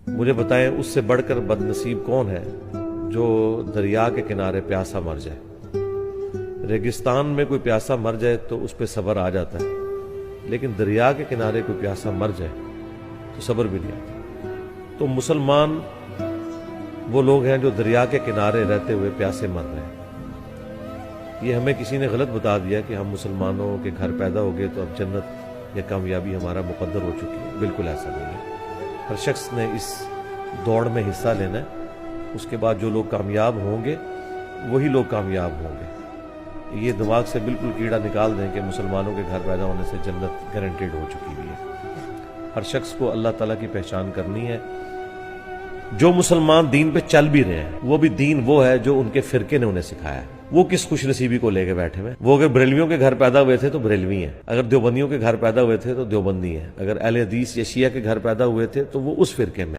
मुझे बताएं उससे बढ़कर बदनसीब कौन है जो दरिया के किनारे प्यासा मर जाए। रेगिस्तान में कोई प्यासा मर जाए तो उस पर सब्र आ जाता है, लेकिन दरिया के किनारे कोई प्यासा मर जाए तो सब्र भी नहीं आता। तो मुसलमान वो लोग हैं जो दरिया के किनारे रहते हुए प्यासे मर रहे हैं। ये हमें किसी ने गलत बता दिया कि हम मुसलमानों के घर पैदा हो गए तो अब जन्नत या कामयाबी हमारा मुकद्दर हो चुकी है। बिल्कुल ऐसा नहीं है। हर शख्स ने इस दौड़ में हिस्सा लेना है। उसके बाद जो लोग कामयाब होंगे वही लोग कामयाब होंगे। ये दिमाग से बिल्कुल कीड़ा निकाल दें कि मुसलमानों के घर पैदा होने से जन्नत गारंटेड हो चुकी हुई है। हर शख्स को अल्लाह ताला की पहचान करनी है। जो मुसलमान दीन पे चल भी रहे हैं वो भी दीन वो है जो उनके फिरके ने उन्हें सिखाया है। वो किस खुशनसीबी को लेके बैठे हुए। वो अगर बरेलवियों के घर पैदा हुए थे तो बरेलवी हैं, अगर देवबंदियों के घर पैदा हुए थे तो देवबंदी हैं, अगर अहले हदीस या शिया के घर पैदा हुए थे तो वो उस फिरके में।